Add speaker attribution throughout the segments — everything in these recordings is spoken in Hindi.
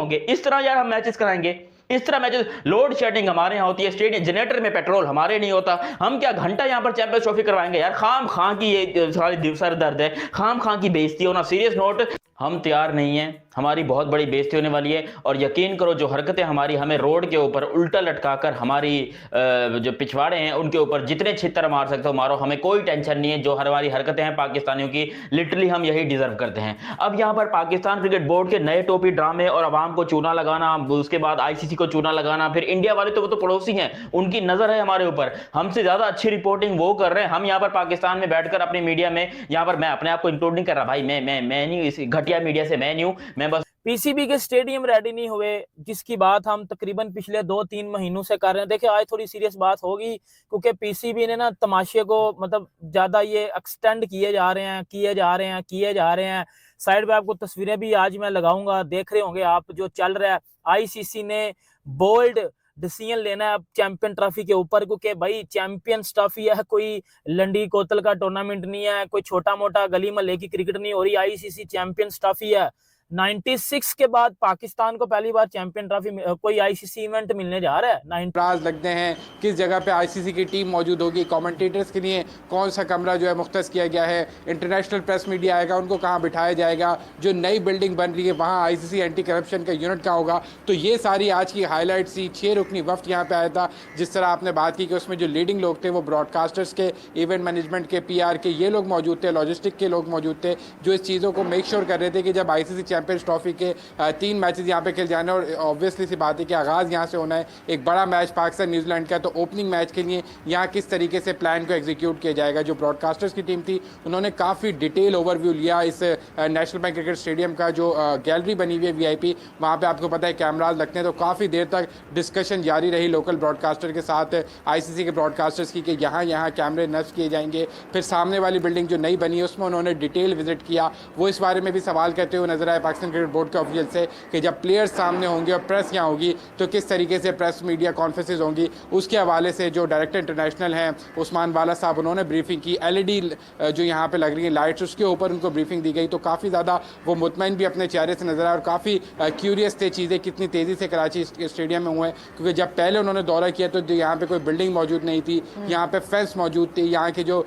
Speaker 1: होंगे। इस तरह यार हम मैचेस कराएंगे, इस तरह मैचेस। लोड शेडिंग हमारे यहाँ होती है, स्टेडियम जनरेटर में पेट्रोल हमारे नहीं होता, हम क्या घंटा यहाँ पर चैंपियंस ट्रॉफी करवाएंगे यार? खाम खां की ये सारी सर दर्द है, खाम खां की बेइज्जती होना। सीरियस नोट, हम तैयार नहीं है, हमारी बहुत बड़ी बेइज्जती होने वाली है। और यकीन करो जो हरकतें हमारी हमें रोड के ऊपर उल्टा लटकाकर हमारी जो पिछवाड़े हैं उनके ऊपर जितने छितर मार सकते हो मारो, हमें कोई टेंशन नहीं है। जो हमारी हरकतें हैं पाकिस्तानियों की, लिटरली हम यही डिजर्व करते हैं। अब यहाँ पर पाकिस्तान क्रिकेट बोर्ड के नए टोपी ड्रामे और आवाम को चूना लगाना, उसके बाद आईसीसी को चूना लगाना, फिर इंडिया वाले तो वो तो पड़ोसी हैं, उनकी नजर है हमारे ऊपर, हमसे ज्यादा अच्छी रिपोर्टिंग वो कर रहे हैं। हम यहाँ पर पाकिस्तान में बैठकर अपनी मीडिया में, यहाँ पर मैं अपने आप को इंक्लूड नहीं कर रहा भाई, मैं नहीं, इस घटिया मीडिया से मैं नहीं हूं, मैं बस
Speaker 2: पीसीबी के स्टेडियम रेडी नहीं हुए, जिसकी बात हम तकरीबन पिछले 2-3 महीनों से कर रहे हैं। देखिए आज थोड़ी सीरियस बात होगी, क्योंकि पीसीबी ने ना तमाशे को मतलब ज्यादा ये एक्सटेंड किए जा रहे हैं। साइड पे आपको तस्वीरें भी आज मैं लगाऊंगा, देख रहे होंगे आप जो चल रहा है। आईसीसी ने बोल्ड डिसीजन लेना है चैंपियन ट्रॉफी के ऊपर, क्योंकि भाई चैंपियंस ट्रॉफी है, कोई लंडी कोतल का टूर्नामेंट नहीं है, कोई छोटा मोटा गली मोहल्ले की क्रिकेट नहीं हो रही। आईसीसी चैंपियंस ट्रॉफी है। 96 के बाद पाकिस्तान को पहली बार चैंपियन ट्रॉफी कोई आईसीसी इवेंट मिलने जा रहा है।
Speaker 3: राज लगते हैं किस जगह पे आईसीसी की टीम मौजूद होगी, कमेंटेटर्स के लिए कौन सा कमरा जो है मुख्तस किया गया है, इंटरनेशनल प्रेस मीडिया आएगा उनको कहाँ बिठाया जाएगा, जो नई बिल्डिंग बन रही है वहाँ आईसीसी एंटी करप्शन का यूनिट कहाँ होगा। तो ये सारी आज की हाईलाइट्स थी। 6 रुकनी वफ्द यहाँ पे आया था। जिस तरह आपने बात की कि उसमें जो लीडिंग लोग थे वो ब्रॉडकास्टर्स के, इवेंट मैनेजमेंट के, पीआर के ये लोग मौजूद थे, लॉजिस्टिक के लोग मौजूद थे, जो इस चीज़ों को मेक श्योर कर रहे थे कि जब आईसीसी चैंपियंस ट्रॉफी के 3 मैचेस यहाँ पे खेल जाने, और ऑब्वियसली सी बात है कि आगाज़ यहाँ से होना है। एक बड़ा मैच पाकिस्तान न्यूजीलैंड का, तो ओपनिंग मैच के लिए यहाँ किस तरीके से प्लान को एग्जीक्यूट किया जाएगा। जो ब्रॉडकास्टर्स की टीम थी उन्होंने काफ़ी डिटेल ओवरव्यू लिया इस नेशनल बैंक क्रिकेट स्टेडियम का। जो गैलरी बनी हुई है वीआईपी, वहाँ पे आपको पता है कैमराज लगते हैं, तो काफ़ी देर तक डिस्कशन जारी रही लोकल ब्रॉडकास्टर के साथ आईसीसी के ब्रॉडकास्टर्स की कि यहाँ कैमरे नस्ब किए जाएंगे। फिर सामने वाली बिल्डिंग जो नई बनी है उसमें उन्होंने डिटेल विजिट किया। वो इस बारे में भी सवाल करते हुए नजर आए पाकिस्तान क्रिकेट बोर्ड के ऑफिशियल से कि जब प्लेयर्स सामने होंगे और प्रेस यहाँ होगी तो किस तरीके से प्रेस मीडिया कॉन्फ्रेंसेज होंगी। उसके हवाले से जो डायरेक्टर इंटरनेशनल हैं उस्मान वाला साहब, उन्होंने ब्रीफिंग की। एलईडी जो यहाँ पे लग रही है लाइट्स, उसके ऊपर उनको ब्रीफिंग दी गई। तो काफ़ी ज़्यादा वो मुतमईन भी अपने चेहरे से नजर आए और काफ़ी क्यूरियस थे चीज़ें कितनी तेज़ी से कराची स्टेडियम में हुए। क्योंकि जब पहले उन्होंने दौरा किया तो यहाँ पे कोई बिल्डिंग मौजूद नहीं थी, यहाँ पे फेंस मौजूद थी, यहाँ के जो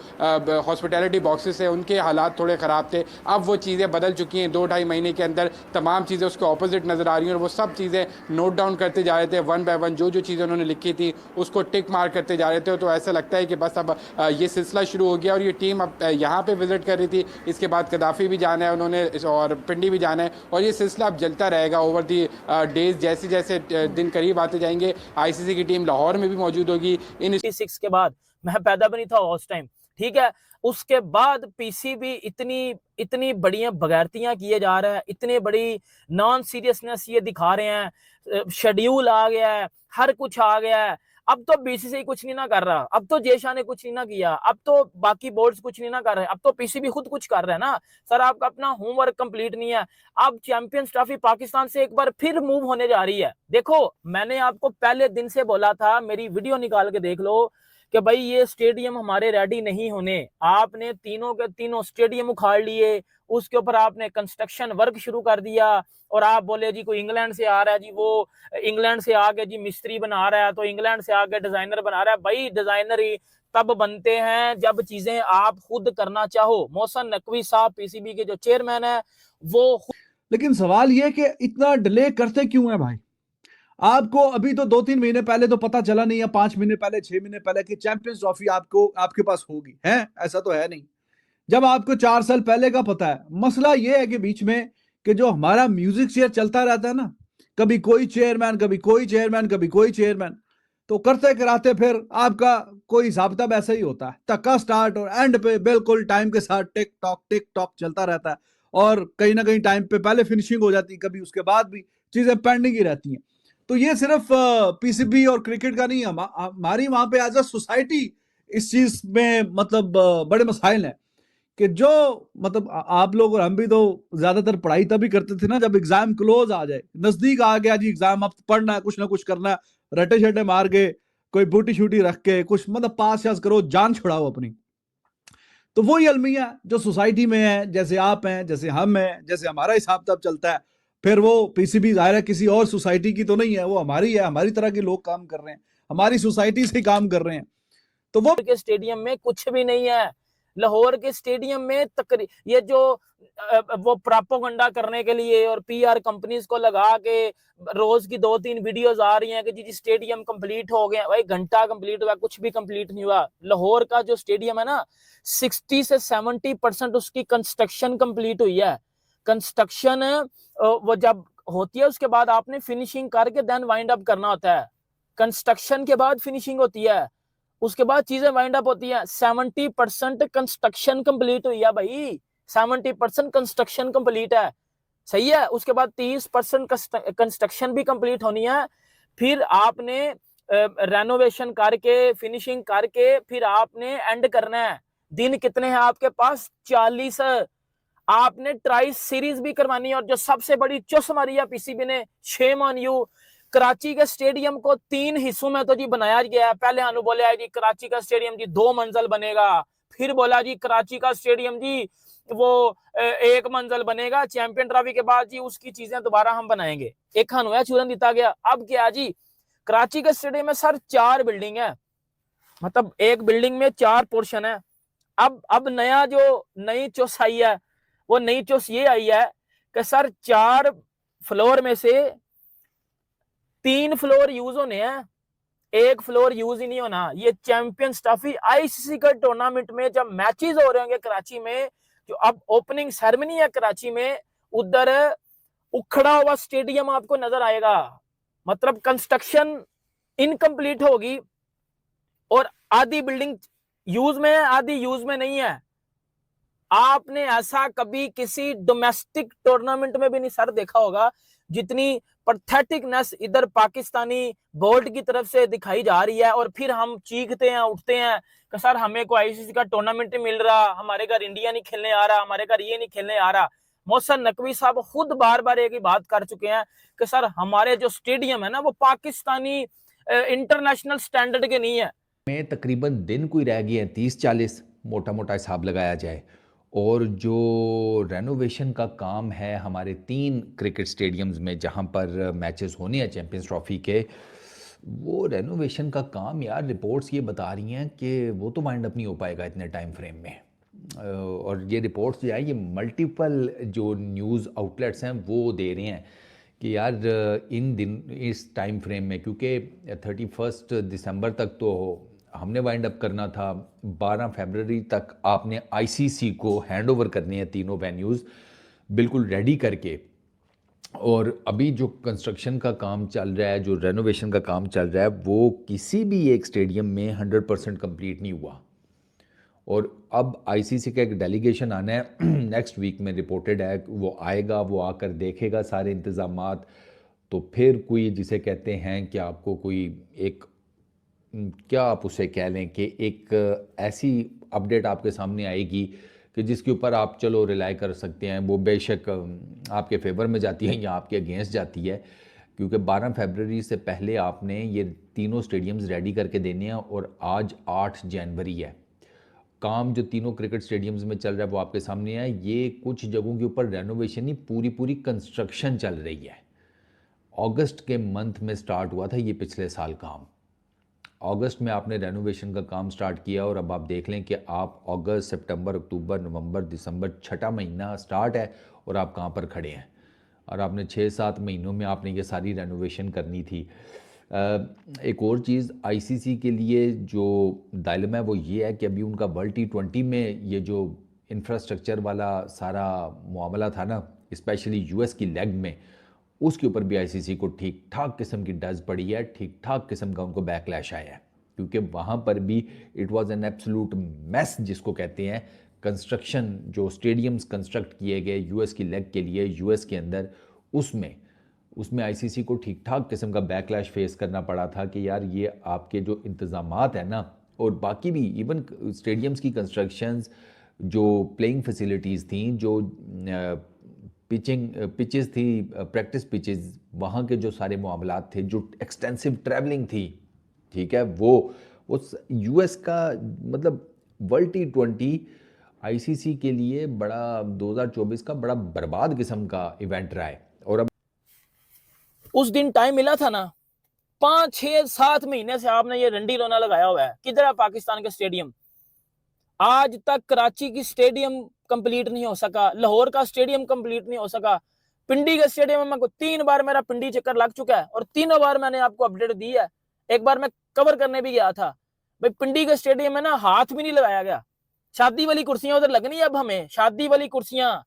Speaker 3: हॉस्पिटैलिटी बॉक्सेस है उनके हालात थोड़े ख़राब थे। अब वो चीज़ें बदल चुकी हैं। 2-2.5 महीने के अंदर तमाम चीज़ें उसके ऑपोजिट नज़र आ रही हैं और वो सब चीज़ें नोट डाउन करते जा रहे थे वन बाय वन। जो चीज़ें उन्होंने लिखी थी उसको टिक मार करते जा रहे थे। तो ऐसा लगता है कि बस अब ये सिलसिला शुरू हो गया और ये टीम अब यहाँ पे विजिट कर रही थी। इसके बाद कदाफ़ी भी जाना है उन्होंने और पिंडी भी जाना है और ये सिलसिला अब चलता रहेगा ओवर दी डेज। जैसे जैसे दिन करीब आते जाएंगे आईसीसी की टीम लाहौर में भी मौजूद होगी। इन
Speaker 2: 6 के बाद मैं पैदा भी नहीं था उस टाइम, ठीक है। उसके बाद पीसीबी इतनी बड़ी बगैरतियां किए जा रहा है, इतनी बड़ी नॉन सीरियसनेस ये दिखा रहे हैं। शेड्यूल आ गया है, हर कुछ आ गया है। अब तो बीसीसीआई कुछ नहीं ना कर रहा, अब तो जेशा ने कुछ नहीं ना किया, अब तो बाकी बोर्ड्स कुछ नहीं ना कर रहे, अब तो पीसीबी खुद कुछ कर रहा है ना। सर आपका अपना होमवर्क कंप्लीट नहीं है। अब चैंपियंस ट्रॉफी पाकिस्तान से एक बार फिर मूव होने जा रही है। देखो मैंने आपको पहले दिन से बोला था, मेरी वीडियो निकाल के देख लो कि भाई ये स्टेडियम हमारे रेडी नहीं होने। आपने तीनों के तीनों स्टेडियम उखाड़ लिए, उसके ऊपर आपने कंस्ट्रक्शन वर्क शुरू कर दिया और आप बोले जी कोई इंग्लैंड से आ रहा है, जी वो इंग्लैंड से आके जी मिस्त्री बना रहा है, तो इंग्लैंड से आके डिजाइनर बना रहा है। भाई डिजाइनर ही तब बनते हैं जब चीजें आप खुद करना चाहो। मोहसन नकवी साहब पीसीबी के जो चेयरमैन है वो।
Speaker 4: लेकिन सवाल ये कि इतना डिले करते क्यों है भाई? आपको अभी तो 2-3 महीने पहले तो पता चला नहीं, या 5 महीने पहले, 6 महीने पहले कि चैंपियंस ट्रॉफी आपको आपके पास होगी है? ऐसा तो है नहीं। जब आपको 4 साल पहले का पता है। मसला यह है कि बीच में कि जो हमारा म्यूजिक चेयर चलता रहता है ना, कभी कोई चेयरमैन, कभी कोई चेयरमैन, कभी कोई चेयरमैन, तो करते कराते फिर आपका कोई हिसाब किताब ऐसा ही होता है। तक्का स्टार्ट और एंड पे बिल्कुल टाइम के साथ टिक टॉक चलता रहता है और कहीं ना कहीं टाइम पे पहले फिनिशिंग हो जाती है, कभी उसके बाद भी चीजें पेंडिंग ही रहती हैं। तो ये सिर्फ पीसीबी और क्रिकेट का नहीं, हमारी वहां पे एज अ सोसाइटी इस चीज में मतलब बड़े मसाइल हैं कि जो मतलब आप लोग और हम भी तो ज्यादातर पढ़ाई तभी करते थे ना जब एग्जाम क्लोज आ जाए, नजदीक आ गया जी एग्जाम, अब पढ़ना है, कुछ ना कुछ करना है, रटे शटे मार के कोई बूटी शूटी रख के कुछ मतलब पास शास करो, जान छुड़ाओ अपनी। तो वही अलमिया जो सोसाइटी में है, जैसे आप हैं, जैसे हम हैं, जैसे हमारा हिसाब किताब चलता है, फिर वो पीसीबी जाहिर है किसी और सोसाइटी की तो नहीं है, वो हमारी है, हमारी तरह के लोग काम कर रहे हैं, हमारी सोसाइटी से काम कर रहे हैं। तो वो
Speaker 2: के स्टेडियम में कुछ भी नहीं है। लाहौर के स्टेडियम में ये जो वो प्रोपेगेंडा करने के लिए और पीआर कंपनीज को लगा के रोज की 2-3 वीडियोस आ रही हैं कि जी स्टेडियम कंप्लीट हो गया। भाई घंटा कंप्लीट हुआ, कुछ भी कंप्लीट नहीं हुआ। लाहौर का जो स्टेडियम है ना, 60 से 70% उसकी कंस्ट्रक्शन कंप्लीट हुई है। कंस्ट्रक्शन वो जब होती है उसके बाद आपने फिनिशिंग करके देन वाइंड अप करना होता है। कंस्ट्रक्शन के बाद फिनिशिंग होती है, उसके बाद चीजें वाइंड अप होती है। 70% कंस्ट्रक्शन कंप्लीट हुई है भाई, 70% कंस्ट्रक्शन कंप्लीट है, सही है। उसके बाद 30% कंस्ट्रक्शन भी कंप्लीट होनी है। फिर आपने रेनोवेशन करके फिनिशिंग करके फिर आपने एंड करना है। दिन कितने हैं आपके पास? 40। आपने ट्राई सीरीज भी करवानी है, और जो सबसे बड़ी चुस मारी है पीसीबी ने, शेम ऑन यू। कराची के स्टेडियम को 3 हिस्सों में तो जी बनाया गया है। पहले अनु बोला है जी कराची का स्टेडियम जी 2 मंजिल बनेगा, फिर बोला जी कराची का स्टेडियम जी वो 1 मंजिल बनेगा, चैंपियन ट्रॉफी के बाद जी उसकी चीजें दोबारा हम बनाएंगे। एक खानुया चूरन दिता गया। अब क्या जी, कराची के स्टेडियम में सर 4 बिल्डिंग है, मतलब एक बिल्डिंग में 4 पोर्शन है। अब नया जो नई चुस आई है, वो नई चुस ये आई है कि सर 4 फ्लोर में से 3 फ्लोर यूज होने हैं, 1 फ्लोर यूज ही नहीं होना। ये चैंपियंस ट्रॉफी आईसीसी का टूर्नामेंट में जब मैचेस हो रहे होंगे कराची में, जो अब ओपनिंग सेरेमनी है कराची में, उधर उखड़ा हुआ स्टेडियम आपको नजर आएगा। मतलब कंस्ट्रक्शन इनकम्प्लीट होगी और आधी बिल्डिंग यूज में है, आधी यूज में नहीं है। आपने ऐसा कभी किसी डोमेस्टिक टूर्नामेंट में भी नहीं सर देखा होगा, जितनी पैथेटिकनेस इधर पाकिस्तानी बोर्ड की तरफ से दिखाई जा रही है। और फिर हम चीखते हैं, उठते हैं कि सर हमें कोई आईसीसी का टूर्नामेंट नहीं मिल रहा, हमारे घर इंडिया नहीं खेलने आ रहा, हमारे घर ये नहीं खेलने आ रहा। मोहसिन नकवी साहब खुद बार बार एक ही बात कर चुके हैं कि सर हमारे जो स्टेडियम है ना, वो पाकिस्तानी इंटरनेशनल स्टैंडर्ड के नहीं है।
Speaker 5: में तकरीबन दिन कोई रह गए हैं 30-40, मोटा मोटा हिसाब लगाया जाए। और जो रेनोवेशन का काम है हमारे 3 क्रिकेट स्टेडियम्स में जहां पर मैचेस होने हैं चैंपियंस ट्रॉफी के, वो रेनोवेशन का काम यार रिपोर्ट्स ये बता रही हैं कि वो तो वाइंड अप नहीं हो पाएगा इतने टाइम फ्रेम में। और ये रिपोर्ट्स जो है ये मल्टीपल जो न्यूज़ आउटलेट्स हैं वो दे रहे हैं कि यार इन दिन इस टाइम फ्रेम में, क्योंकि 31 दिसंबर तक तो हमने वाइंड अप करना था, 12 फरवरी तक आपने आईसीसी को हैंडओवर करने हैं तीनों वेन्यूज़ बिल्कुल रेडी करके। और अभी जो कंस्ट्रक्शन का काम चल रहा है, जो रेनोवेशन का काम चल रहा है, वो किसी भी एक स्टेडियम में 100% कंप्लीट नहीं हुआ। और अब आईसीसी का एक डेलीगेशन आना है नेक्स्ट वीक में, रिपोर्टेड है वो आएगा, वो आकर देखेगा सारे इंतज़ामात। तो फिर कोई जिसे कहते हैं कि आपको कोई एक, क्या आप उसे कह लें कि एक ऐसी अपडेट आपके सामने आएगी कि जिसके ऊपर आप चलो रिलाई कर सकते हैं। वो बेशक आपके फेवर में जाती है या आपके अगेंस्ट जाती है, क्योंकि 12 फरवरी से पहले आपने ये तीनों स्टेडियम्स रेडी करके देने हैं। और आज 8 जनवरी है। काम जो तीनों क्रिकेट स्टेडियम्स में चल रहा है वो आपके सामने है। ये कुछ जगहों के ऊपर रेनोवेशन ही पूरी कंस्ट्रक्शन चल रही है। अगस्त के मंथ में स्टार्ट हुआ था ये पिछले साल काम। अगस्त में आपने रेनोवेशन का काम स्टार्ट किया और अब आप देख लें कि आप अगस्त, सितंबर, अक्टूबर, नवंबर, दिसंबर, 6ठा महीना स्टार्ट है और आप कहाँ पर खड़े हैं। और आपने 6-7 महीनों में आपने ये सारी रेनोवेशन करनी थी। एक और चीज़ आईसीसी के लिए जो डायलेमा है वो ये है कि अभी उनका वर्ल्ड T20 में ये जो इंफ्रास्ट्रक्चर वाला सारा मामला था ना, स्पेशली यूएस की लेग में, उसके ऊपर भी आईसीसी को ठीक ठाक किस्म की डज पड़ी है, ठीक ठाक किस्म का उनको बैकलैश आया है। क्योंकि वहाँ पर भी it was an absolute mess जिसको कहते हैं। कंस्ट्रक्शन जो स्टेडियम्स कंस्ट्रक्ट किए गए यूएस की लेग के लिए यूएस के अंदर, उसमें आईसीसी को ठीक ठाक किस्म का बैकलैश फेस करना पड़ा था कि यार ये आपके जो इंतज़ामात है ना, और बाकी भी इवन स्टेडियम्स की कंस्ट्रक्शंस, जो प्लेइंग फैसिलिटीज़ थी, जो पिचेस थी, प्रैक्टिस पिचेस, वहाँ के जो सारे मामलात थे, जो एक्सटेंसिव ट्रैवलिंग थी, ठीक है, वो यूएस का मतलब वर्ल्ड T20 आईसीसी के लिए बड़ा 2024 का बड़ा बर्बाद किस्म का इवेंट रहा है। और अब
Speaker 2: उस दिन टाइम मिला था ना, 5 6 7 महीने से आपने ये रंडी रोना लगाया हुआ है। किधर है पाकिस्तान के स्टेडियम? आज तक कराची की स्टेडियम कंप्लीट नहीं हो सका, लाहौर का स्टेडियम कंप्लीट नहीं हो सका, पिंडी के स्टेडियम में 3 बार मेरा पिंडी चक्कर लग चुका है और तीनों बार मैंने आपको अपडेट दी है। एक बार मैं कवर करने भी गया था भाई, पिंडी के स्टेडियम में ना हाथ भी नहीं लगाया गया। शादी वाली कुर्सियां उधर लगनी है, अब हमें शादी वाली कुर्सियां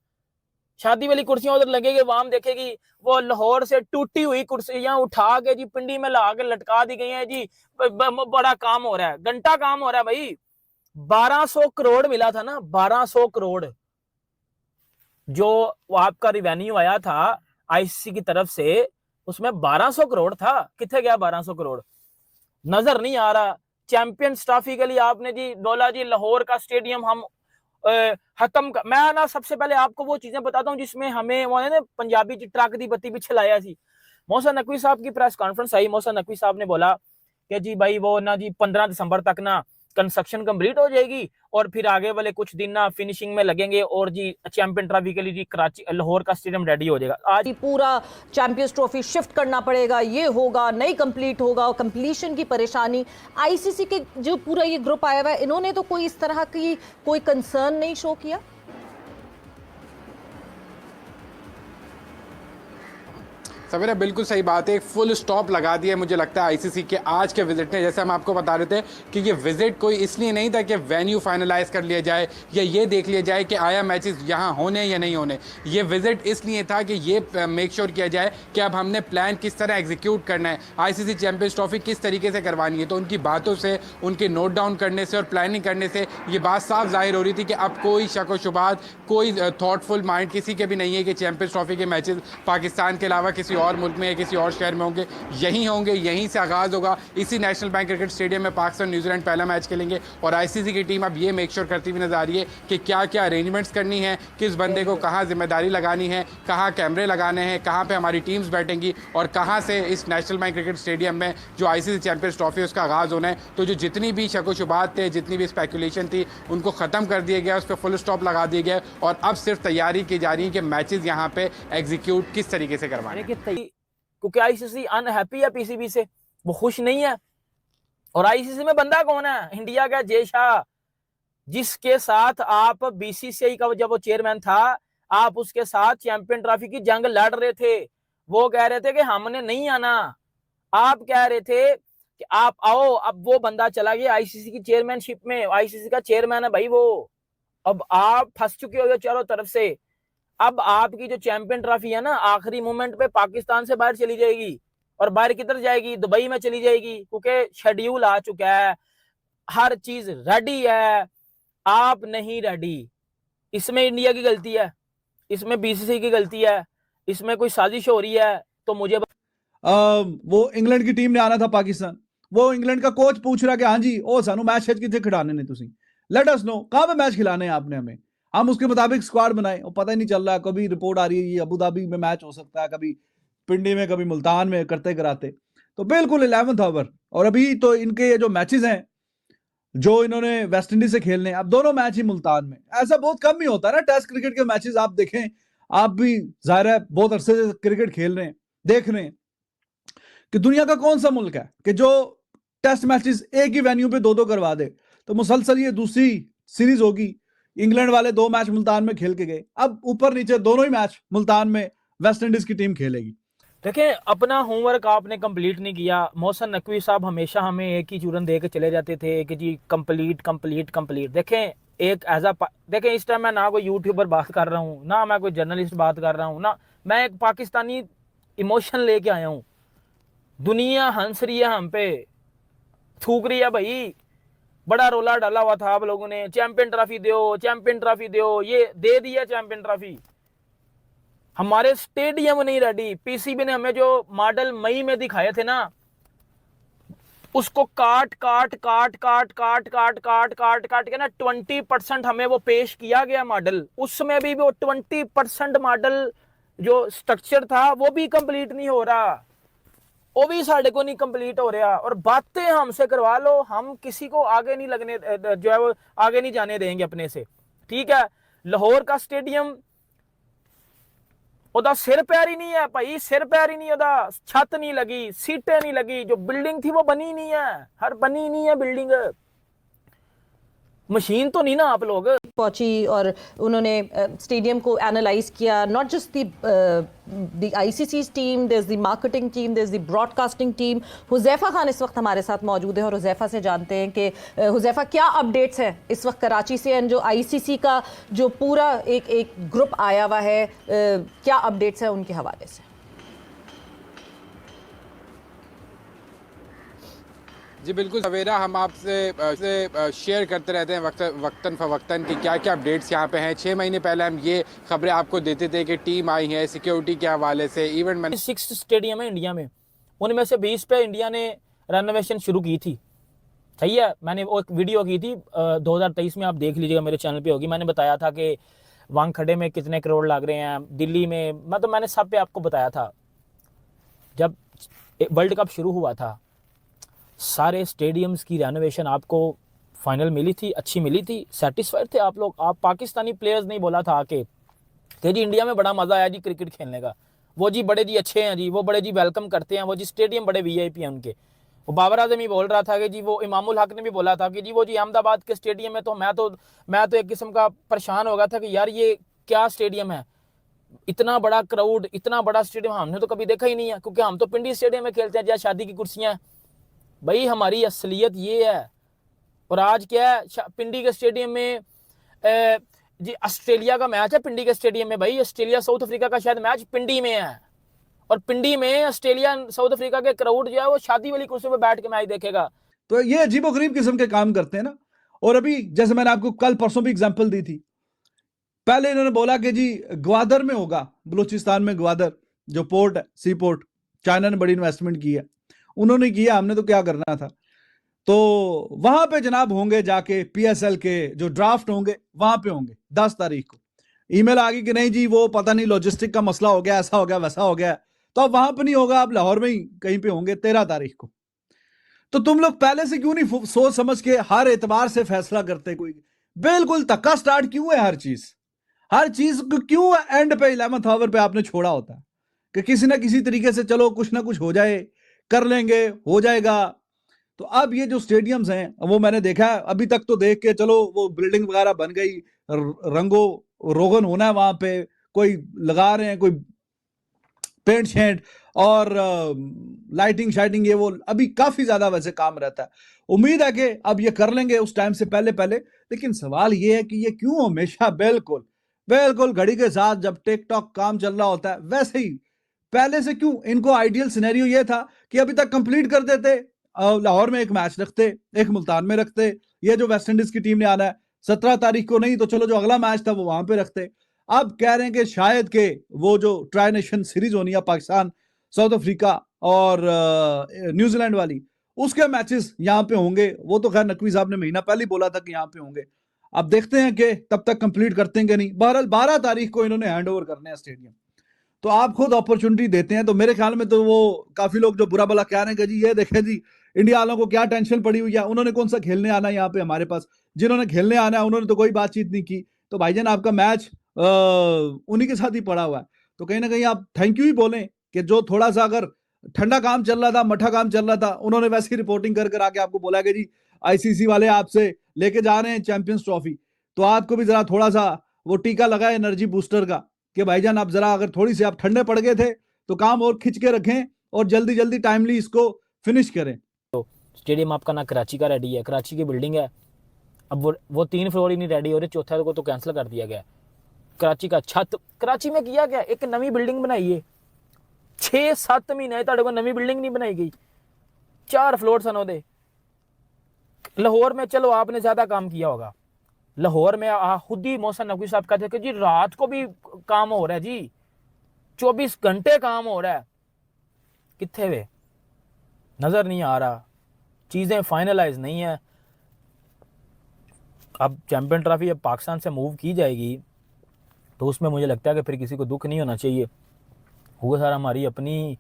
Speaker 2: उधर लगेगी, वहां देखेगी वो लाहौर से टूटी हुई कुर्सियां उठा के जी पिंडी में ला के लटका दी गई है जी। बड़ा काम हो रहा है, घंटा काम हो रहा है भाई। 1200 करोड़ मिला था ना, 1200 करोड़ जो आपका रिवेन्यू आया था आईसीसी की तरफ से, उसमें 1200 करोड़ था। कितने गया 1200 करोड़? नजर नहीं आ रहा। चैंपियंस ट्रॉफी के लिए आपने जी बोला जी लाहौर का स्टेडियम हम खत्म कर। मैं ना सबसे पहले आपको वो चीजें बताता हूँ जिसमें हमें वो है ना पंजाबी ट्रक दी बत्ती पीछे लाया सी। मोहसिन नकवी साहब की प्रेस कॉन्फ्रेंस आई, मोहसिन नकवी साहब ने बोला कि जी भाई वो ना जी 15 दिसंबर तक ना कंस्ट्रक्शन कंप्लीट हो जाएगी और फिर आगे वाले कुछ दिन ना फिनिशिंग में लगेंगे और जी चैंपियन ट्रॉफी के लिए जी कराची लाहौर का स्टेडियम रेडी हो जाएगा। आज
Speaker 6: पूरा चैंपियंस ट्रॉफी शिफ्ट करना पड़ेगा, ये होगा नहीं कंप्लीट होगा, कंप्लीशन की परेशानी। आईसीसी के जो पूरा ये ग्रुप आया हुआ है, इन्होंने तो कोई इस तरह की कोई कंसर्न नहीं शो किया।
Speaker 3: सवेरा बिल्कुल सही बात है, एक फुल स्टॉप लगा दिया मुझे लगता है आईसीसी के आज के विजिट ने। जैसे हम आपको बता रहे थे कि ये विजिट कोई इसलिए नहीं था कि वेन्यू फाइनलाइज कर लिया जाए या ये देख लिया जाए कि आया मैचेस यहाँ होने या नहीं होने। ये विजिट इसलिए था कि ये मेक श्योर किया जाए कि अब हमने प्लान किस तरह एग्जीक्यूट करना है, आईसीसी चैंपियंस ट्रॉफी किस तरीके से करवानी है। तो उनकी बातों से, उनके नोट डाउन करने से और प्लानिंग करने से ये बात साफ जाहिर हो रही थी कि अब कोई शक व शुबात, कोई थॉटफुल माइंड किसी के भी नहीं है कि चैंपियंस ट्रॉफी के मैचेस पाकिस्तान के अलावा किसी और मुल्क में या किसी और शहर में होंगे। यहीं से आगाज़ होगा। इसी नेशनल बैंक क्रिकेट स्टेडियम में पाकिस्तान न्यूजीलैंड पहला मैच खेलेंगे और आईसीसी की टीम अब ये मेक श्योर करती हुई नजर आ रही है कि क्या क्या अरेंजमेंट्स करनी है, किस बंदे को कहाँ जिम्मेदारी लगानी है, कहाँ कैमरे लगाने हैं, कहाँ पे हमारी टीम्स बैठेंगी और कहाँ से इस नेशनल बैंक क्रिकेट स्टेडियम में जो आईसीसी चैंपियंस ट्रॉफी उसका आगाज़ होना है। तो जो जितनी भी शक व शुबात थे, जितनी भी स्पेकुलेशन थी, उनको ख़त्म कर दिया गया, उस पर फुल स्टॉप लगा दिया गया और अब सिर्फ तैयारी की जा रही है कि मैचेस यहाँ पे एग्जीक्यूट किस तरीके से करवाने हैं।
Speaker 2: क्योंकि आईसीसी अनहैप्पी है पीसीबी से, वो खुश नहीं है। और आईसीसी में बंदा कौन है? इंडिया का जय शाह, जिसके साथ आप बीसीसीआई का जब वो चेयरमैन था, आप उसके साथ चैंपियन ट्रॉफी की जंग लड़ रहे थे। वो कह रहे थे कि हमने नहीं आना, आप कह रहे थे कि आप आओ। अब वो बंदा चला गया आईसीसी की चेयरमैनशिप में, आईसीसी का चेयरमैन है भाई वो। अब आप फंस चुके हो चारों तरफ से। अब आपकी जो चैंपियन ट्रॉफी है ना, आखिरी मोमेंट पे पाकिस्तान से बाहर चली जाएगी और बाहर किधर जाएगी? दुबई में चली जाएगी, क्योंकि शेड्यूल आ चुका है, हर चीज रेडी है, आप नहीं रेडी। इसमें इंडिया की गलती है, इसमें बीसीसीआई की गलती है, इसमें कोई साजिश हो रही है। तो मुझे
Speaker 4: वो इंग्लैंड की टीम ने आना था पाकिस्तान, वो इंग्लैंड का कोच पूछ रहा कि हाँ जी ओ सानू मैच कितने खिलाने ने, तुसी लेट अस नो कहां पे मैच खिलाने हैं आपने हमें, हम उसके मुताबिक स्क्वाड बनाए। और पता ही नहीं चल रहा, कभी रिपोर्ट आ रही है ये अबू धाबी में मैच हो सकता है, कभी पिंडी में, कभी मुल्तान में, करते कराते। तो बिल्कुल 11th आवर। और अभी तो इनके ये जो मैचेस हैं जो इन्होंने वेस्ट इंडीज से खेलने, अब दोनों मैच ही मुल्तान में। ऐसा बहुत कम ही होता है ना टेस्ट क्रिकेट के मैचेस। आप देखें, आप भी जाहिर है बहुत अरसे से क्रिकेट खेल रहे हैं, देख रहे हैं कि दुनिया का कौन सा मुल्क है कि जो टेस्ट मैचेस एक ही वेन्यू पे दो करवा दे। तो मुसलसल ये दूसरी सीरीज होगी। इंग्लैंड वाले 2 मैच मुल्तान में खेल के गए, अब ऊपर नीचे दोनों ही मैच मुल्तान में वेस्ट इंडीज की टीम खेलेगी।
Speaker 2: देखें, अपना होमवर्क आपने कंप्लीट नहीं किया। मोहसिन नकवी साहब हमेशा हमें एक ही चूरन दे के चले जाते थे कि जी कंप्लीट कंप्लीट कंप्लीट। देखें, एक एज देखें इस टाइम मैं ना कोई यूट्यूबर बात कर रहा हूँ, ना मैं कोई जर्नलिस्ट बात कर रहा हूँ, ना मैं एक पाकिस्तानी इमोशन लेके आया हूँ। दुनिया हंस रही है, हम पे थूक रही है भाई। बड़ा रोला डाला हुआ था आप लोगों ने, चैंपियन ट्रॉफी दो, चैंपियन ट्रॉफी दो, ये दे दिया चैंपियन ट्रॉफी। हमारे स्टेडियम नहीं रेडी। पीसीबी ने हमें जो मॉडल मई में दिखाए थे ना, उसको काट काट काट काट काट काट काट काट काट के ना 20% हमें वो पेश किया गया मॉडल। उसमें भी वो 20% मॉडल जो स्ट्रक्चर था वो भी कंप्लीट नहीं हो रहा, वो भी साढ़े को नहीं कंप्लीट हो रहा। और बातें हमसे करवा लो, हम किसी को आगे नहीं लगने, जो है वो आगे नहीं जाने देंगे अपने से। ठीक है, लाहौर का स्टेडियम ਉਹਦਾ ਸਿਰ ਪੈਰ ਹੀ ਨਹੀਂ ਹੈ ਭਾਈ, ਸਿਰ ਪੈਰ ਹੀ ਨਹੀਂ, ਉਹਦਾ ਛੱਤ ਨਹੀਂ लगी, सीटें नहीं लगी, जो बिल्डिंग थी वो बनी नहीं है, हर बनी नहीं है बिल्डिंग, मशीन तो नहीं ना आप लोग।
Speaker 6: पहुंची और उन्होंने स्टेडियम को एनालाइज किया, not just the ICC team, there is the marketing team, there is the broadcasting team. Huzaifa Khan इस वक्त हमारे साथ मौजूद है और हुज़ैफा से जानते हैं कि हुज़ैफा क्या अपडेट्स हैं इस वक्त कराची से, एंड जो आईसीसी का जो पूरा एक ग्रुप आया हुआ है, क्या अपडेट्स हैं उनके हवाले से।
Speaker 3: जी बिल्कुल सवेरा, हम आपसे शेयर करते रहते हैं वक्तन फ़वक्तन कि क्या क्या अपडेट्स यहाँ पे हैं। 6 महीने पहले हम ये खबरें आपको देते थे कि टीम आई है सिक्योरिटी के हवाले से, इवेंट मैनेजमेंट।
Speaker 2: 6 स्टेडियम है इंडिया में, उनमें से 20 पे इंडिया ने रेनोवेशन शुरू की थी, सही है। मैंने वो एक वीडियो की थी 2023 में, आप देख लीजिएगा, मेरे चैनल पे होगी। मैंने बताया था कि वानखड़े में कितने करोड़ लग रहे हैं, दिल्ली में, मतलब मैंने सब पे आपको बताया था। जब वर्ल्ड कप शुरू हुआ था, सारे स्टेडियम्स की रेनोवेशन आपको फाइनल मिली थी, अच्छी मिली थी, सेटिस्फाइड थे आप लोग। आप पाकिस्तानी प्लेयर्स नहीं बोला था कि जी इंडिया में बड़ा मज़ा आया जी क्रिकेट खेलने का, वो जी बड़े जी अच्छे हैं जी, वो बड़े जी वेलकम करते हैं, वो जी स्टेडियम बड़े वीआईपी हैं उनके। वो बाबर आजम ही बोल रहा था कि जी, वो इमामुल हक ने भी बोला था कि जी वो जी अहमदाबाद के स्टेडियम में तो मैं तो एक किस्म का परेशान हो गया था कि यार ये क्या स्टेडियम है, इतना बड़ा क्राउड, इतना बड़ा स्टेडियम हमने तो कभी देखा ही नहीं है, क्योंकि हम तो पिंडी स्टेडियम में खेलते हैं जहाँ शादी की कुर्सियाँ। भाई हमारी असलियत ये है। और आज क्या है, पिंडी के स्टेडियम में जी ऑस्ट्रेलिया का मैच है पिंडी के स्टेडियम में। भाई ऑस्ट्रेलिया साउथ अफ्रीका का शायद मैच पिंडी में है, और पिंडी में ऑस्ट्रेलिया साउथ अफ्रीका के क्राउड जो है वो शादी वाली कुर्सी पे बैठ के मैच देखेगा।
Speaker 4: तो ये अजीबोगरीब किस्म के काम करते हैं ना। और अभी जैसे मैंने आपको कल परसों भी एग्जांपल दी थी, पहले इन्होंने बोला कि जी ग्वादर में होगा, बलूचिस्तान में ग्वादर जो पोर्ट है, सी पोर्ट, चाइना ने बड़ी इन्वेस्टमेंट की है, उन्होंने किया, हमने तो क्या करना था। तो वहां पे जनाब होंगे जाके पीएसएल के जो ड्राफ्ट होंगे वहां पे होंगे 10 तारीख को। ईमेल आ गई कि नहीं जी वो पता नहीं लॉजिस्टिक का मसला हो गया, ऐसा हो गया वैसा हो गया, तो अब वहां पे नहीं होगा, अब लाहौर में ही कहीं पे होंगे 13 तारीख को। तो तुम लोग पहले से क्यों नहीं सोच समझ के हर एतबार से फैसला करते? कोई बिल्कुल धक्का स्टार्ट क्यों है? हर चीज को क्यों एंड पे 11th आवर पे आपने छोड़ा होता है कि किसी ना किसी तरीके से चलो कुछ ना कुछ हो जाए, कर लेंगे, हो जाएगा। तो अब ये जो स्टेडियम्स हैं वो मैंने देखा है, अभी तक तो देख के चलो वो बिल्डिंग वगैरह बन गई, रंगो रोगन होना है वहां पे, कोई लगा रहे हैं, कोई पेंट शेंट और लाइटिंग शाइटिंग, ये वो अभी काफी ज्यादा वैसे काम रहता है। उम्मीद है कि अब ये कर लेंगे उस टाइम से पहले। लेकिन सवाल ये है कि ये क्यों हमेशा बिल्कुल घड़ी के साथ जब टिकटॉक काम चल रहा होता है वैसे ही पहले से क्यों? इनको आइडियल सिनेरियो ये था कि अभी तक कंप्लीट कर देते, लाहौर में एक मैच रखते, एक मुल्तान में रखते, ये जो वेस्ट इंडीज की टीम ने आना है 17 तारीख को, नहीं तो चलो जो अगला मैच था वो वहां पे रखते। अब कह रहे हैं कि शायद के वो जो ट्राई नेशन सीरीज होनी है पाकिस्तान, साउथ अफ्रीका और न्यूजीलैंड वाली, उसके मैचेस यहाँ पे होंगे। वो तो खैर नकवी साहब ने महीना पहले ही बोला था कि यहाँ पे होंगे। अब देखते हैं कि तब तक कंप्लीट करते हैं कि नहीं। बहरहाल 12 तारीख को इन्होंने हैंड ओवर करने हैं स्टेडियम, तो आप खुद अपॉर्चुनिटी देते हैं। तो मेरे ख्याल में तो वो काफी लोग जो बुरा भला कह रहे हैं कि जी ये देखें जी इंडिया वालों को क्या टेंशन पड़ी हुई है, उन्होंने कौन सा खेलने आना है यहाँ पे हमारे पास, जिन्होंने खेलने आना है उन्होंने तो कोई बातचीत नहीं की। तो भाईजान आपका मैच उन्हीं के साथ ही पड़ा हुआ है। तो कहीं ना कहीं आप थैंक यू ही बोलें कि जो थोड़ा सा अगर ठंडा काम चल रहा था, मठा काम चल रहा था, उन्होंने वैसे ही रिपोर्टिंग कर आके आपको बोला कि जी आईसीसी वाले आपसे लेके जा रहे हैं चैंपियंस ट्रॉफी, तो आपको भी जरा थोड़ा सा वो टीका लगा एनर्जी बूस्टर का कि भाईजान आप जरा अगर थोड़ी सी आप ठंडे पड़ गए थे तो काम और खिंच के रखें और जल्दी टाइमली इसको फिनिश करें।
Speaker 2: तो स्टेडियम आपका ना कराची का रेडी है, कराची की बिल्डिंग है, अब वो 3 फ्लोर ही नहीं रेडी हो रहे, चौथा को तो कैंसिल कर दिया गया। कराची का छत, कराची में किया गया, एक नवी बिल्डिंग बनाई है, 6-7 महीने ਤੁਹਾਡੇ ਕੋਲ नवी बिल्डिंग नहीं बनाई गई, 4 फ्लोर सन ਉਹਦੇ। लाहौर में चलो आपने ज्यादा काम किया होगा, लाहौर में खुद ही मोहसिन नकवी साहब कहते कि जी रात को भी काम हो रहा है जी, 24 घंटे काम हो रहा है। कितने वे नजर नहीं आ रहा, चीजें फाइनलाइज नहीं है। अब चैंपियन ट्रॉफी अब पाकिस्तान से मूव की जाएगी तो उसमें मुझे लगता है कि फिर किसी को दुख नहीं होना चाहिए। वो सारा हमारी अपनी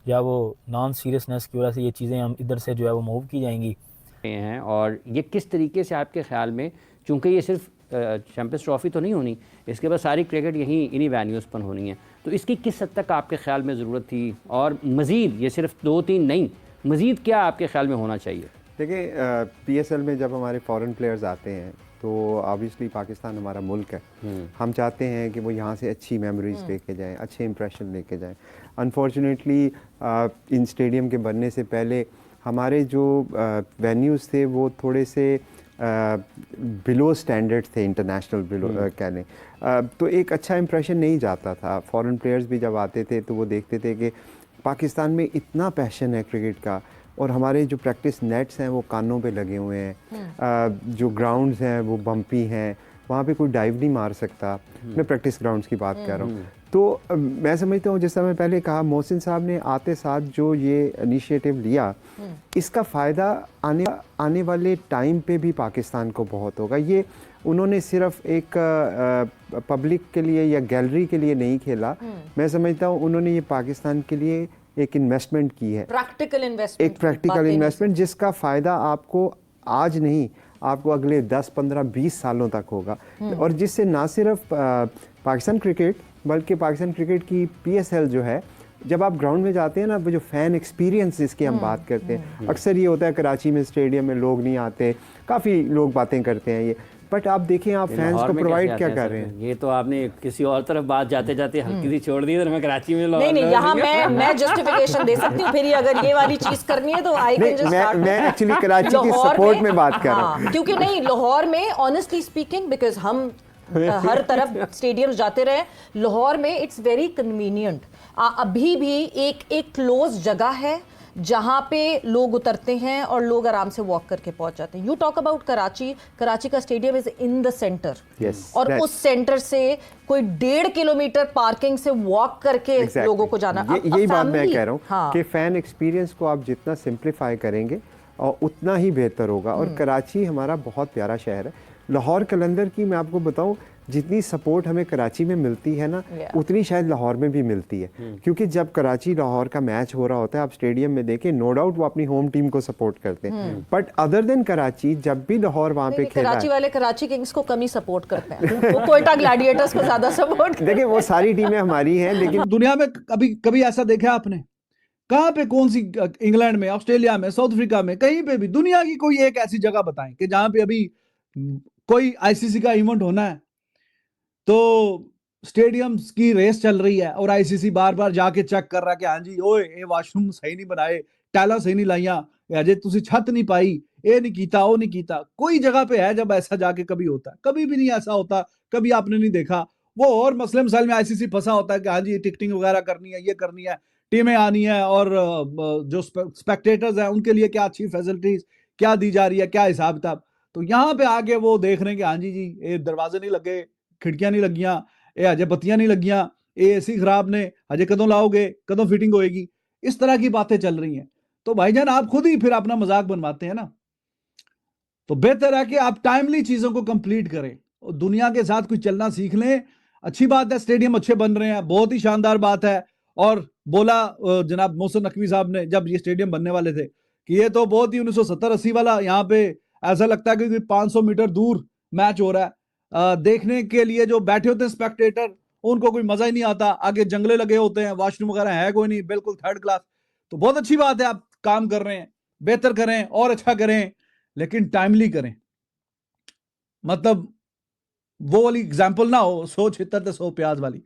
Speaker 2: या वो नॉन सीरियसनेस की वजह से ये चीज़ें हम इधर से जो है वो मूव की जाएंगी
Speaker 7: हैं। और ये किस तरीके से आपके ख्याल में, चूँकि ये सिर्फ चैंपियंस ट्रॉफी तो नहीं होनी, इसके बाद सारी क्रिकेट यहीं इन्हीं वेन्यूज़ पर होनी है। तो इसकी किस हद तक आपके ख्याल में ज़रूरत थी, और मज़ीद ये सिर्फ 2-3 नहीं, मज़ीद क्या आपके ख्याल में होना चाहिए?
Speaker 8: देखिए PSL में जब हमारे फॉरेन प्लेयर्स आते हैं तो ऑब्वियसली पाकिस्तान हमारा मुल्क है, हम चाहते हैं कि वो यहाँ से अच्छी मेमोरीज लेके जाएं, अच्छे इंप्रेशन लेके जाएं। अनफॉर्चुनेटली इन स्टेडियम के बनने से पहले हमारे जो वेन्यूज़ थे वो थोड़े से बिलो स्टैंडर्ड थे, इंटरनेशनल बिलो कह लें, तो एक अच्छा इंप्रेशन नहीं जाता था। फॉरेन प्लेयर्स भी जब आते थे तो वो देखते थे कि पाकिस्तान में इतना पैशन है क्रिकेट का, और हमारे जो प्रैक्टिस नेट्स हैं वो कानों पे लगे हुए हैं, जो ग्राउंड्स हैं वो बम्पी हैं, वहाँ पे कोई डाइव नहीं मार सकता। मैं प्रैक्टिस ग्राउंड्स की बात कर रहा हूँ। तो मैं समझता हूँ, जैसा मैं पहले कहा, मोहसिन साहब ने आते साथ जो ये इनिशिएटिव लिया, इसका फ़ायदा आने वाले टाइम पे भी पाकिस्तान को बहुत होगा। ये उन्होंने सिर्फ एक पब्लिक के लिए या गैलरी के लिए नहीं खेला, मैं समझता हूँ उन्होंने ये पाकिस्तान के लिए एक इन्वेस्टमेंट की है,
Speaker 6: प्रैक्टिकल इन्वेस्टमेंट,
Speaker 8: एक प्रैक्टिकल इन्वेस्टमेंट जिसका फ़ायदा आपको आज नहीं, आपको अगले 10, 15, 20 सालों तक होगा, और जिससे ना सिर्फ पाकिस्तान क्रिकेट बल्कि पाकिस्तान क्रिकेट की PSL जो है, जब आप ग्राउंड में जाते हैं ना, वो जो फ़ैन एक्सपीरियंस जिसकी हम बात करते हैं, अक्सर ये होता है कराची में स्टेडियम में लोग नहीं आते, काफ़ी लोग बातें करते हैं ये, बट आप देखें आप फैंस को प्रोवाइड क्या कर रहे हैं।
Speaker 7: ये तो आपने किसी और तरफ बात जाते जाते हल्की सी छोड़ दी, तो मैं कराची में
Speaker 6: नहीं यहाँ मैं जस्टिफिकेशन दे सकती हूँ, फिर ये अगर ये वाली चीज करनी है तो आई कैन जस्ट स्टार्ट।
Speaker 8: मैं एक्चुअली कराची की सपोर्ट में बात कर रहा हूँ,
Speaker 6: क्योंकि नहीं, लाहौर में ऑनेस्टली स्पीकिंग, बिकॉज हम हर तरफ स्टेडियम जाते रहे, लाहौर में इट्स वेरी कन्वीनियंट। अभी भी एक क्लोज जगह है जहां पे लोग उतरते हैं और लोग आराम से वॉक करके पहुंच जाते हैं। You talk about Karachi, Karachi का stadium is in the center, और उस सेंटर से कोई 1.5 किलोमीटर पार्किंग से वॉक करके लोगों को जाना।
Speaker 8: यही बात मैं कह रहा हूँ कि फैन एक्सपीरियंस को आप जितना सिंप्लीफाई करेंगे और उतना ही बेहतर होगा। और कराची हमारा बहुत प्यारा शहर है। लाहौर कलंदर की मैं आपको बताऊं, जितनी सपोर्ट हमें कराची में मिलती है ना, उतनी शायद लाहौर में भी मिलती है, क्योंकि जब कराची लाहौर का मैच हो रहा होता है, आप स्टेडियम में देखें, नो डाउट वो अपनी होम टीम को सपोर्ट करते हैं, बट अदर देन कराची, जब भी लाहौर वहाँ पे खेला,
Speaker 6: कराची वाले कराची किंग्स को कम ही सपोर्ट करते हैं, वो कोयटा ग्लैडिएटर्स को ज्यादा सपोर्ट।
Speaker 8: देखिए वो सारी टीमें हमारी हैं, लेकिन
Speaker 4: दुनिया में कभी ऐसा देखा आपने? कहाँ पे, कौन सी, इंग्लैंड में, ऑस्ट्रेलिया में, साउथ अफ्रीका में, कहीं पे भी दुनिया की कोई एक ऐसी जगह बताएं कि जहां पे अभी कोई ICC का इवेंट होना है तो स्टेडियम्स की रेस चल रही है और ICC बार बार जाके चेक कर रहा है कि हाँ जी, ओए ये वाशरूम सही नहीं बनाए, टाइलां सही नहीं लाइया, अजय तुसी छत नहीं पाई, ये नहीं कीता, वो नहीं कीता। कोई जगह पे है जब ऐसा जाके कभी होता है? कभी भी नहीं ऐसा होता, कभी आपने नहीं देखा। वो और मसले मसाइल में ICC फंसा होता है कि हाँ जी टिकटिंग वगैरह करनी है, ये करनी है, टीमें आनी है, और जो स्पेक्टेटर्स हैं उनके लिए क्या अच्छी फैसिलिटीज क्या दी जा रही है, क्या हिसाब किताब। तो यहाँ पे आके वो देख रहे हैं कि हाँ जी ये दरवाजे नहीं लगे, खिड़कियां नहीं लगियां, ये अजय बत्तियां नहीं लगियां, ये AC खराब ने, अजय कदों लाओगे, कदों फिटिंग होएगी, इस तरह की बातें चल रही हैं। तो भाईजान आप खुद ही फिर अपना मजाक बनवाते हैं ना। तो बेहतर है कि आप टाइमली चीजों को कंप्लीट करें और दुनिया के साथ कुछ चलना सीख लें। अच्छी बात है, स्टेडियम अच्छे बन रहे हैं, बहुत ही शानदार बात है। और बोला जनाब मोहसिन नकवी साहब ने जब ये स्टेडियम बनने वाले थे कि ये तो बहुत ही 1970-80 वाला, यहाँ पे ऐसा लगता है कि 500 मीटर दूर मैच हो रहा है। देखने के लिए जो बैठे होते हैं स्पेक्टेटर, उनको कोई मजा ही नहीं आता, आगे जंगले लगे होते हैं, वॉशरूम वगैरह है कोई नहीं, बिल्कुल थर्ड क्लास। तो बहुत अच्छी बात है, आप काम कर रहे हैं, बेहतर करें और अच्छा करें, लेकिन टाइमली करें। मतलब वो वाली एग्जाम्पल ना हो 100 छितर ते 100 प्याज वाली।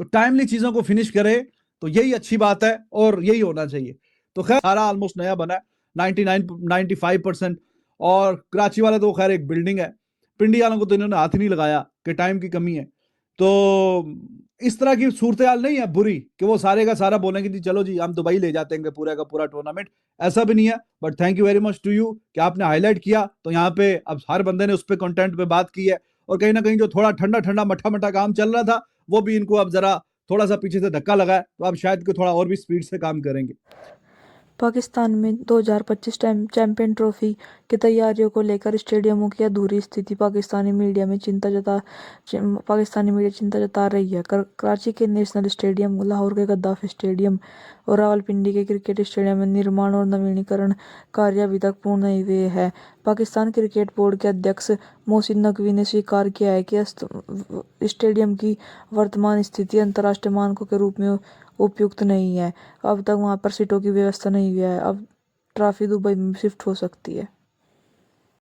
Speaker 4: तो टाइमली चीजों को फिनिश करें, तो यही अच्छी बात है और यही होना चाहिए। तो खैर सारा ऑलमोस्ट नया बना है 99-95%। और कराची वाला तो खैर एक बिल्डिंग है, पिंडी वालों को तो इन्होंने हाथ ही नहीं लगाया कि टाइम की कमी है। तो इस तरह की सूरत हाल नहीं है बुरी कि वो सारे का सारा बोलेंगे जी चलो जी हम दुबई ले जाते हैं पूरा का पूरा टूर्नामेंट, ऐसा भी नहीं है। But thank you very much to you कि आपने हाईलाइट किया। तो यहाँ पे अब हर बंदे ने उस पर कंटेंट पे बात की है, और कहीं ना कहीं जो थोड़ा ठंडा ठंडा मठा मठा काम चल रहा था वो भी इनको अब जरा थोड़ा सा पीछे से धक्का लगा है, तो अब शायद को थोड़ा और भी स्पीड से काम करेंगे।
Speaker 9: पाकिस्तान में 2025 चैंपियन ट्रॉफी की तैयारियों को लेकर स्टेडियमों की अधूरी स्थिति पाकिस्तानी मीडिया चिंता जता रही है। कराची के नेशनल स्टेडियम, लाहौर के गद्दाफी स्टेडियम और रावलपिंडी के क्रिकेट स्टेडियम में निर्माण और नवीनीकरण कार्य अभी तक पूर्ण नहीं हुए हैं। पाकिस्तान क्रिकेट बोर्ड के अध्यक्ष मोहसिन नकवी ने स्वीकार किया है कि स्टेडियम की वर्तमान स्थिति अंतर्राष्ट्रीय मानकों के रूप में उपयुक्त नहीं है। अब तक वहां पर सीटों की व्यवस्था नहीं हुई है। अब ट्रॉफी दुबई में शिफ्ट हो सकती है।